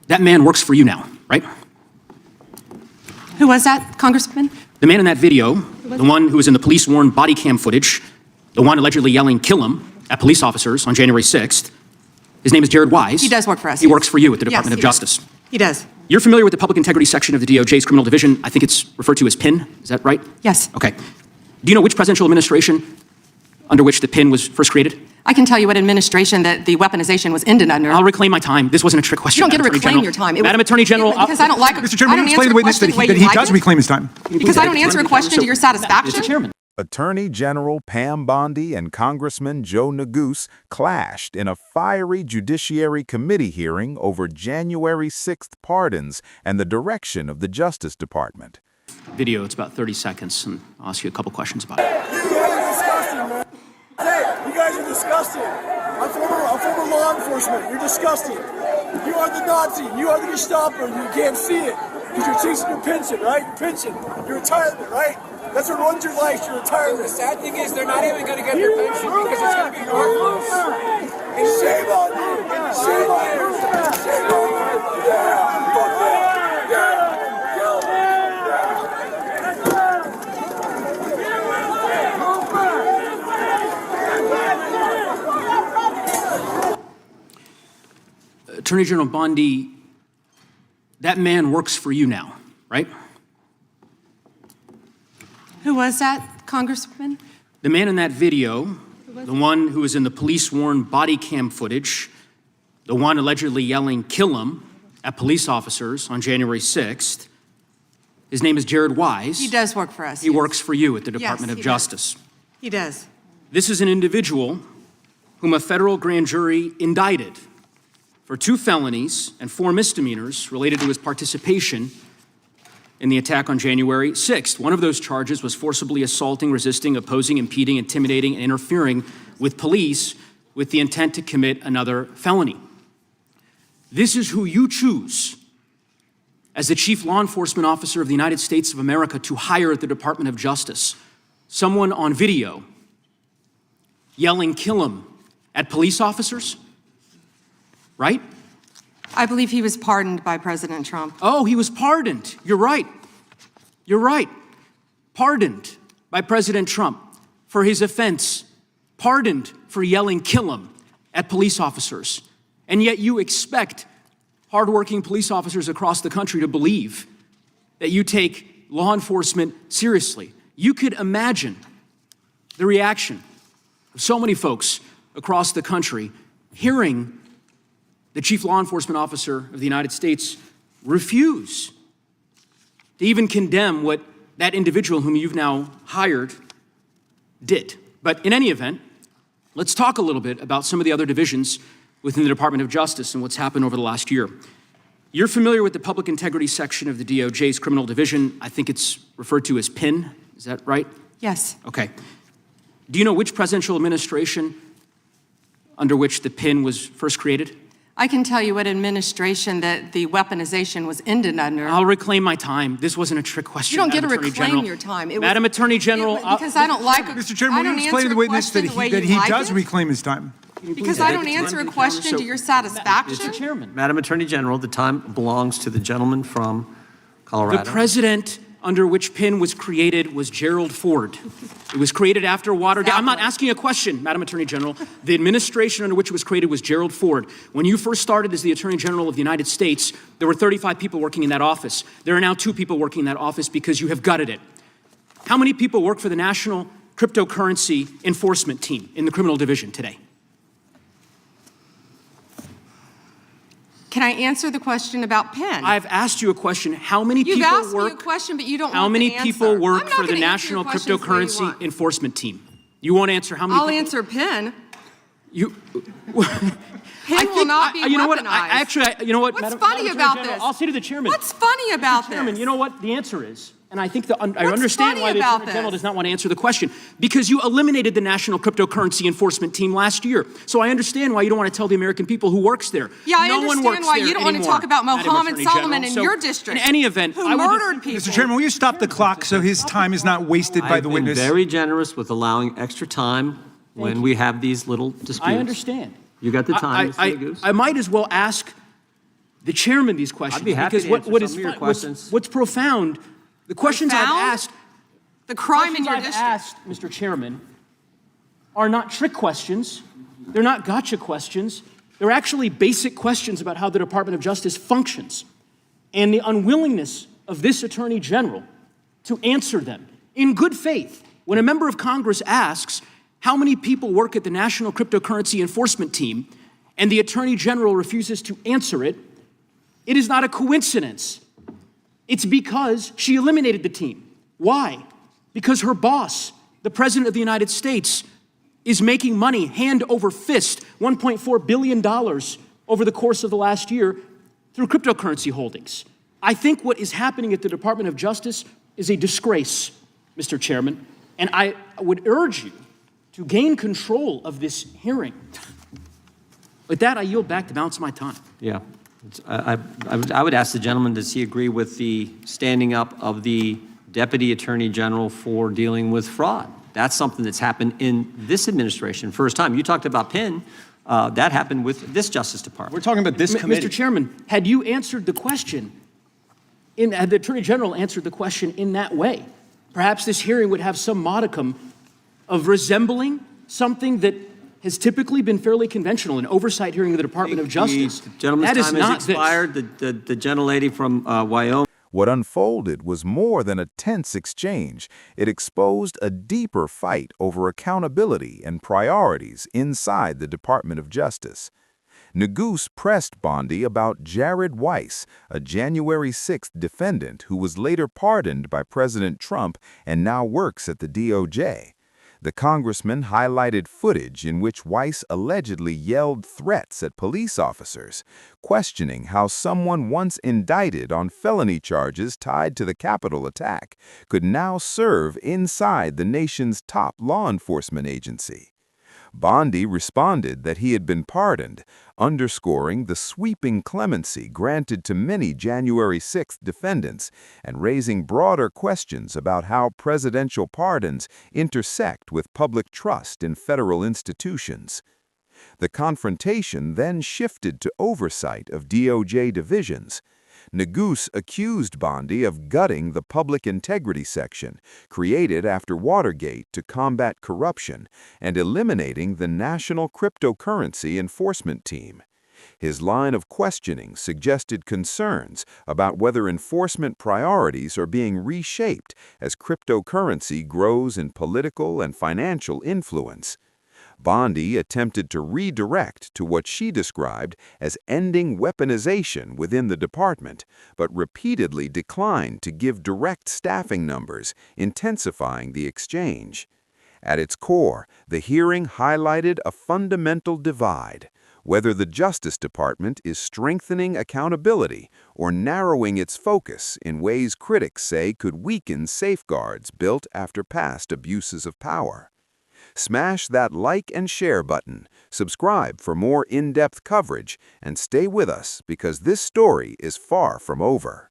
That man works for you now, right? Who was that, Congressman? The man in that video, the one who was in the police-worn body cam footage, the one allegedly yelling "kill him" at police officers on January 6th, his name is Jared Wise. He does work for us. He works for you at the Department of Justice. He does. You're familiar with the Public Integrity section of the DOJ's Criminal Division. I think it's referred to as PIN. Is that right? Yes. Okay. Do you know which presidential administration under which the PIN was first created? I can tell you what administration that the weaponization was ended under. I'll reclaim my time. This wasn't a trick question. You don't get to reclaim your time. Madam Attorney General. Because I don't like Mr. Chairman, will you explain to the witness that he does reclaim his time? Because I don't answer a question to your satisfaction? Mr. Chairman. Attorney General Pam Bondi and Congressman Joe Neguse clashed in a fiery Judiciary Committee hearing over January 6th pardons and the direction of the Justice Department. Video, it's about 30 seconds, and I'll ask you a couple questions about it. You guys are disgusting, man. Hey, you guys are disgusting. I'm former law enforcement. You're disgusting. You are the Nazi. You are the Gestapo. You can't see it because you're chasing your pension, right? Your pension, your retirement, right? That's what runs your life, your retirement. The sad thing is they're not even going to get their pension because it's going to be worthless. And shame on you. Shame on you. Shame on you. Yeah. Fuck that. Yeah. Attorney General Bondi, that man works for you now, right? Who was that, Congressman? The man in that video, the one who was in the police-worn body cam footage, the one allegedly yelling "kill him" at police officers on January 6th, his name is Jared Wise. He does work for us. He works for you at the Department of Justice. He does. This is an individual whom a federal grand jury indicted for 2 felonies and 4 misdemeanors related to his participation in the attack on January 6th. One of those charges was forcibly assaulting, resisting, opposing, impeding, intimidating, and interfering with police with the intent to commit another felony. This is who you choose as the Chief Law Enforcement Officer of the United States of America to hire at the Department of Justice. Someone on video yelling "kill him" at police officers, right? I believe he was pardoned by President Trump. Oh, he was pardoned. You're right. You're right. Pardoned by President Trump for his offense. Pardoned for yelling "kill him" at police officers. And yet you expect hardworking police officers across the country to believe that you take law enforcement seriously. You could imagine the reaction of so many folks across the country hearing the Chief Law Enforcement Officer of the United States refuse to even condemn what that individual whom you've now hired did. But in any event, let's talk a little bit about some of the other divisions within the Department of Justice and what's happened over the last year. You're familiar with the Public Integrity section of the DOJ's Criminal Division. I think it's referred to as PIN. Is that right? Yes. Okay. Do you know which presidential administration under which the PIN was first created? I can tell you what administration that the weaponization was ended under. I'll reclaim my time. This wasn't a trick question. You don't get to Madam Attorney reclaim General. your time. Madam Attorney General. Because I don't like it. Mr. Chairman, will you explain to the witness that he does reclaim his time? Because I don't answer a question to your satisfaction? Mr. Chairman. Madam Attorney General, the time belongs to the gentleman from Colorado. The president under which PIN was created was Gerald Ford. It was created after Watergate. I'm not asking a question, Madam Attorney General. The administration under which it was created was Gerald Ford. When you first started as the Attorney General of the United States, there were 35 people working in that office. There are now 2 people working in that office because you have gutted it. How many people work for the National Cryptocurrency Enforcement Team in the Criminal Division today? Can I answer the question about PIN? I've asked you a question. How many You've people asked me a question, but you don't How want many the people answer. work I'm not for the gonna answer your National questions the way you Cryptocurrency want. Enforcement Team? You won't answer how many I'll people? answer PIN. You. PIN will not be you know what? weaponized. You know what? What's Madam funny Attorney about General, this? I'll say to the chairman. What's funny about Mr. Chairman, this? you know what the answer is? And I think I understand funny why the about Attorney General this? does not want to answer the question. Because you eliminated the National Cryptocurrency Enforcement Team last year. So I understand why you don't want to tell the American people who works there. Yeah, I no one understand works why there you don't want to anymore, talk about Madam Mohammed Attorney Solomon General. in So, your district. In any event, who I would murdered people. Mr. Chairman, will you stop the clock so his time is not wasted by the witness? I've been very generous with allowing extra time when we have these little disputes. I understand. You got the time, Mr. Neguse. I might as well ask the chairman these questions. I'd be happy because to what, answer what some is of your fu- questions. what's profound, the questions I've Profound? asked, The crime in your I've district. asked, Mr. Chairman, are not trick questions. They're not gotcha questions. They're actually basic questions about how the Department of Justice functions and the unwillingness of this Attorney General to answer them in good faith. When a member of Congress asks how many people work at the National Cryptocurrency Enforcement Team and the Attorney General refuses to answer it, it is not a coincidence. It's because she eliminated the team. Why? Because her boss, the President of the United States, is making money hand over fist, $1.4 billion over the course of the last year through cryptocurrency holdings. I think what is happening at the Department of Justice is a disgrace, Mr. Chairman, and I would urge you to gain control of this hearing. With that, I yield back the balance of my time. Yeah. I would ask the gentleman, does he agree with the standing up of the Deputy Attorney General for dealing with fraud? That's something that's happened in this administration. First time. You talked about Penn. That happened with this Justice Department. We're talking about this committee. Mr. Chairman, had you answered the question, had the Attorney General answered the question in that way, perhaps this hearing would have some modicum of resembling something that has typically been fairly conventional, an oversight hearing of the Department of Justice. The gentleman's That is time not has expired. The gentlelady from Wyoming. What unfolded was more than a tense exchange. It exposed a deeper fight over accountability and priorities inside the Department of Justice. Neguse pressed Bondi about Jared Weiss, a January 6th defendant who was later pardoned by President Trump and now works at the DOJ. The congressman highlighted footage in which Weiss allegedly yelled threats at police officers, questioning how someone once indicted on felony charges tied to the Capitol attack could now serve inside the nation's top law enforcement agency. Bondi responded that he had been pardoned, underscoring the sweeping clemency granted to many January 6th defendants and raising broader questions about how presidential pardons intersect with public trust in federal institutions. The confrontation then shifted to oversight of DOJ divisions. Neguse accused Bondi of gutting the Public Integrity Section, created after Watergate to combat corruption, and eliminating the National Cryptocurrency Enforcement Team. His line of questioning suggested concerns about whether enforcement priorities are being reshaped as cryptocurrency grows in political and financial influence. Bondi attempted to redirect to what she described as ending weaponization within the department, but repeatedly declined to give direct staffing numbers, intensifying the exchange. At its core, the hearing highlighted a fundamental divide: whether the Justice Department is strengthening accountability or narrowing its focus in ways critics say could weaken safeguards built after past abuses of power. Smash that like and share button, subscribe for more in-depth coverage, and stay with us because this story is far from over.